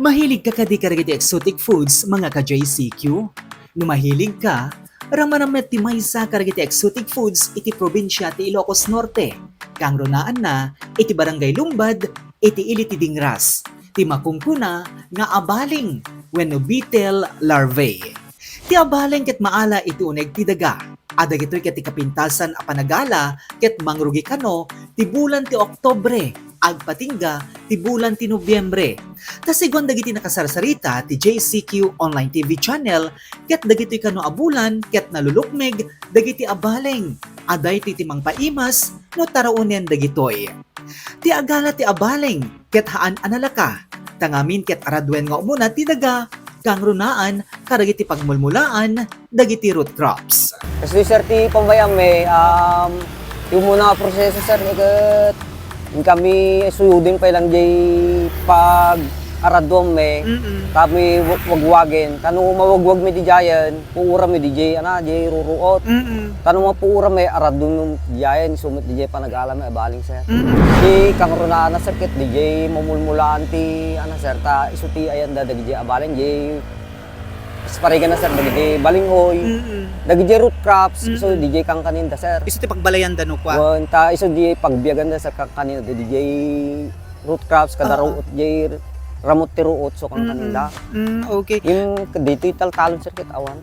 Mahilig ka kadi karagiti exotic foods, mga ka-JCQ? No mahilig ka, ramanamet ti maysa karagiti exotic foods iti probinsya ti Ilocos Norte. Kang ronaan na, iti barangay Lumbad, iti ili ti Dingras. Ti makungkuna nga abaling, wenno beetle larvae. Ti abaling ket maala iti uneg ti daga. Adagitoy ket ti kapintasan a panagala ket mangrugi kano ti bulan ti Oktobre agpatingga ti bulan ti Nobyembre. Ta sigon dagiti nakasarsarita ti JCQ Online TV channel ket dagitoy kano a bulan ket nalulukmeg dagiti abaleng. Aday ti timang paimas no taraunen dagitoy. Ti agala ti abaleng ket haan analaka. Tangamin ket aradwen nga umuna ti daga kang runaan karagiti pagmulmulaan dagiti root crops. Kasi sir, ti pambayang may yung muna proseso sir, ikat kami suyudin pa lang jay pag aradom may kami wagwagin. Tanong mawagwag may di jayan, puura may di jay, jay ruruot. Tanong mapuura may aradom yung jayan, sumit di jay panag-alam may abaling sir. Di kang runaan na sir, kit di jay mamulmulaan ti, sir, ta isuti ayan da, di jay abaling jay parigan na sir, dagi balinghoy, dagi root crops, iso DJ kang kaninda sir. Iso ti pagbalayan da no kwa? Ta iso di pagbiyagan da sa kang kaninda, DJ root crops, kada ruot, DJ ramot ti ruot, so kang kaninda. Okay. Yung dito italtalon sir, kit awan.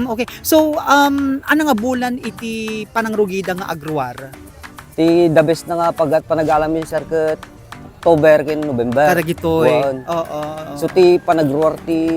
Okay. So, ano nga bulan iti panangrugida nga agruar? Ti the best na nga pagat panag-alamin sir, kit October, kin November. Karagitoy. Oo. So ti panagruar ti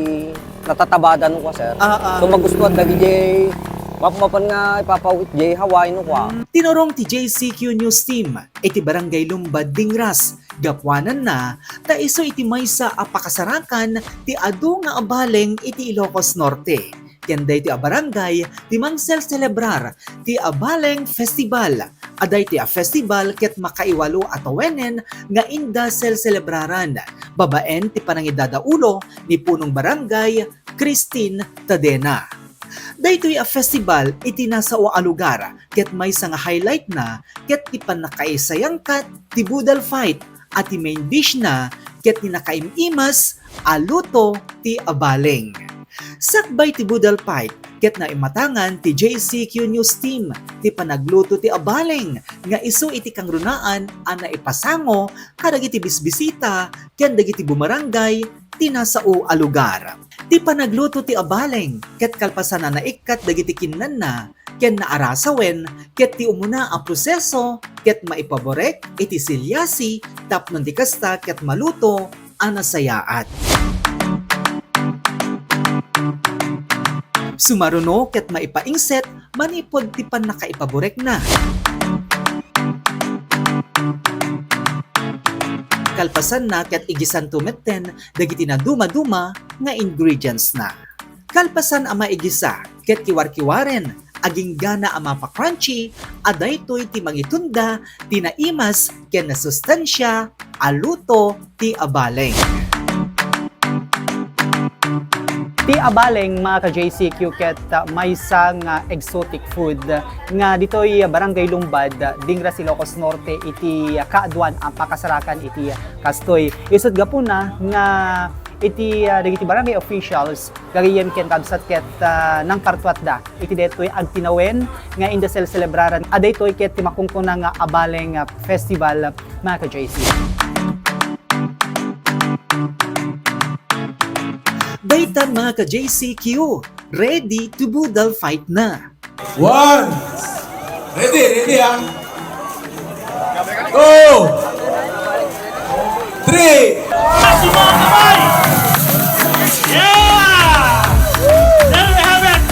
natatabadan ko sir. So magustuhan dagi jay mapapan nga ipapawit jay Hawaii no kwa. Tinurong ti JCQ News Team iti barangay Lumbad Dingras. Gapwanan na ta iso iti maysa a pakasarakan ti adu nga abaleng iti Ilocos Norte. Kenday ti a barangay ti mangsel celebrar ti abaleng festival. Aday ti a festival ket makaiwalo atawenen nga inda celebraran. Babaen ti panangidadaulo ni punong barangay Christine Tadena. Daytoy a festival iti nasa a lugar ket may nga highlight na ket ti panakaisayangkat ti budal fight at ti main dish na ket ni nakaimimas aluto ti abaleng. Sakbay ti budal fight ket na imatangan ti JCQ News Team ti panagluto ti abaleng nga isu iti kang runaan ana ipasango kadagiti bisbisita ken dagiti bumarangay ti nasao a lugar. Ti panagluto ti abaleng ket kalpasan na naikkat dagiti kinnan na ken naarasawen ket ti umuna a proseso ket maipaborek iti silyasi tapnon ti kasta ket maluto ana sayaat. Sumaruno ket maipaingset manipod ti pan nakaipaborek na. Kalpasan na ket igisan tumetten dagiti na duma-duma nga ingredients na. Kalpasan ama igisa ket kiwar-kiwaren aging gana ama pa crunchy adaytoy ti mangitunda ti naimas ken na sustansya aluto ti abaleng. Ti abaleng mga ka-JCQ ket maysa nga exotic food nga ditoy barangay Lumbad Dingras Ilocos Norte iti kaadwan ang pakasarakan iti kastoy. Isod gapuna nga iti dagiti barangay officials gagayem ken kabsat ket nang partuat da iti detoy agtinawen nga inda celebraran adaytoy ket ti makungkuna nga abaleng festival mga ka-JCQ. Daytan mga ka-JCQ, ready to budal fight na. 1. Ready ah. 2. 3. Semua kamay! Yeah! There we have it!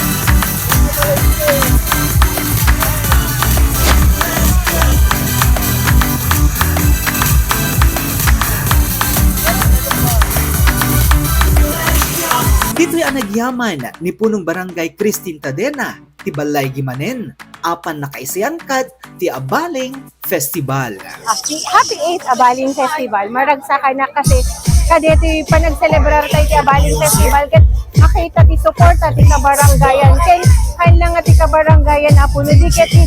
Dito'y ang nagyaman ni punong barangay Christine Tadena, ti Balay Gimanen, apan nakaisayangkat ti Abaleng Festival. Happy 8 Abaleng Festival. Maragsakan na kasi kadeti panagselebrar tayo ti Abaleng Festival ket makita ti suporta ti kabaranggayan ken kanlang ti kabaranggayan apuno di ket di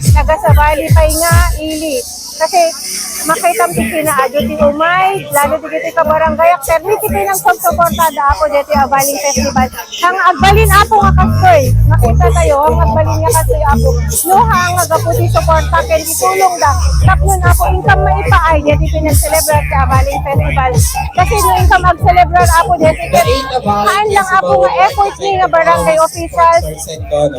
nagasabali pay nga ili Kasi makita mo kinaadyo ti umay, lalo di kiti ka barangay, permit ti ng pagsuportada ako dito abaling festival. Ang agbalin ako nga kastoy, makita tayo, ang agbalin nga kastoy ako. Nuha ang agaputi suporta, kendi tulong da. Tapnon ako, income maipaay, dito pinag-celebrate sa abaling festival. Kasi no income mag-celebrate ako dito, haan lang ako nga effort ni nga barangay officials,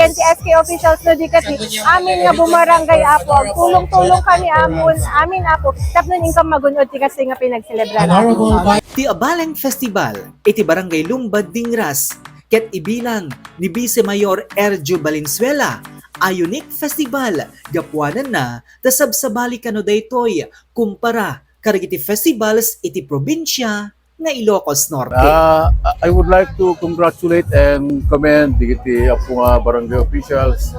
kenti SK officials no di kasi amin nga bumarangay ako, tulong-tulong kami amin ako, tapnon income magunod ti kasi nga pinag-celebrate ako. Ti Abaleng Festival, iti Barangay Lumbad Dingras, ket ibilang ni Vice Mayor Erjo Valenzuela, a unique festival, gapuanan na, tasabsabali kano daytoy, kumpara, karagiti festivals iti probinsya, nga Ilocos Norte. I would like to congratulate and commend iti apo nga barangay officials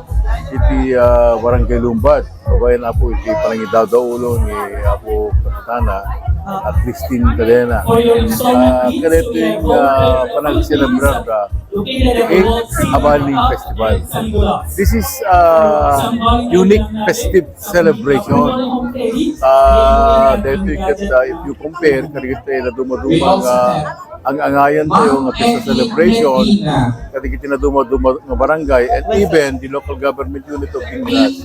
iti barangay Lumbad. Kabayan apo iti panangidadaulong ni apo Kapitana at Christine Cadena. Kanito yung panag-celebrar da 8th Abaling Festival. This is unique festive celebration. Dahil if you compare, karigit na dumadumang ang angayan tayo nga pesta celebration, karigit na dumadumang nga barangay, and even the local government unit of Dingras.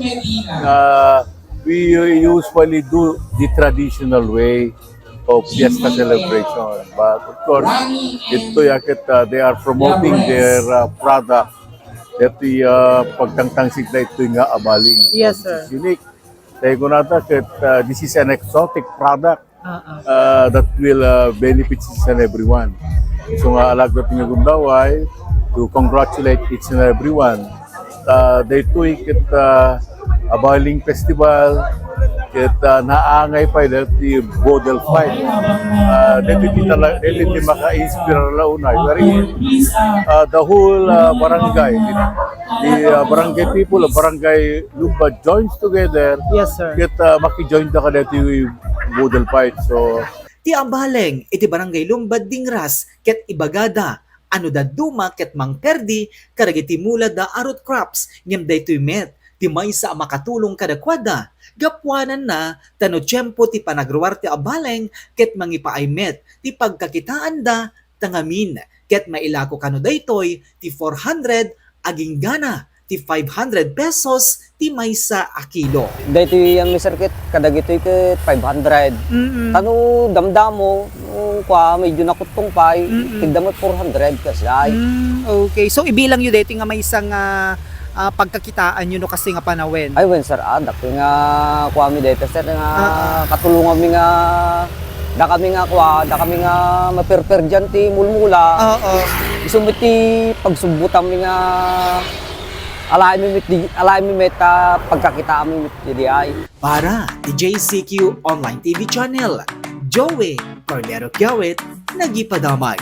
We usually do the traditional way of fiesta celebration. But of course, ito yakit they are promoting their product that the pagtangtangsik na ito nga abaling. Yes, sir. It's unique. Tayo ko nata this is an exotic product that will benefit each and everyone. So nga alagot nga gundaway to congratulate each and everyone. They tweak it Abaling Festival, ket naangay pa dati Bodel Fight. Dito maka-inspire la unay. The whole barangay, the barangay people, barangay Lumbad joins together. Yes, sir. Ket maki-join da ka dati Bodel Fight. So Ti Abaleng, iti Barangay Lumbad Dingras, ket ibagada, ano da duma ket mangperdi, karagiti mula da arot crops, ngem daytoy met, ti maysa a makatulong kadakwada, gapuanan na, tano tiyempo ti panagruwar ti Abaleng, ket mangipaay met, ti pagkakitaan da, tangamin, ket mailako kano daytoy, ti 400, aging gana, ti 500 pesos, ti maysa a kilo. Dito yung may circuit, kadagito yung 500. Tano damdamo, kwa medyo nakutong pa, tigdamot 400 kasi ay. Okay, so ibilang yun dito nga may isang pagkakitaan yun no kasi nga panawin. Ay, wen sir, dak nga kwa mi dito sir nga katulungan mi nga da kami nga maperper dyan ti mulmula. Oo. Isumiti pagsubutan mi nga alay mi meta pagkakitaan mi di ay. Para ti JCQ Online TV Channel, Joey Corlero Kiawit, nagipadamay.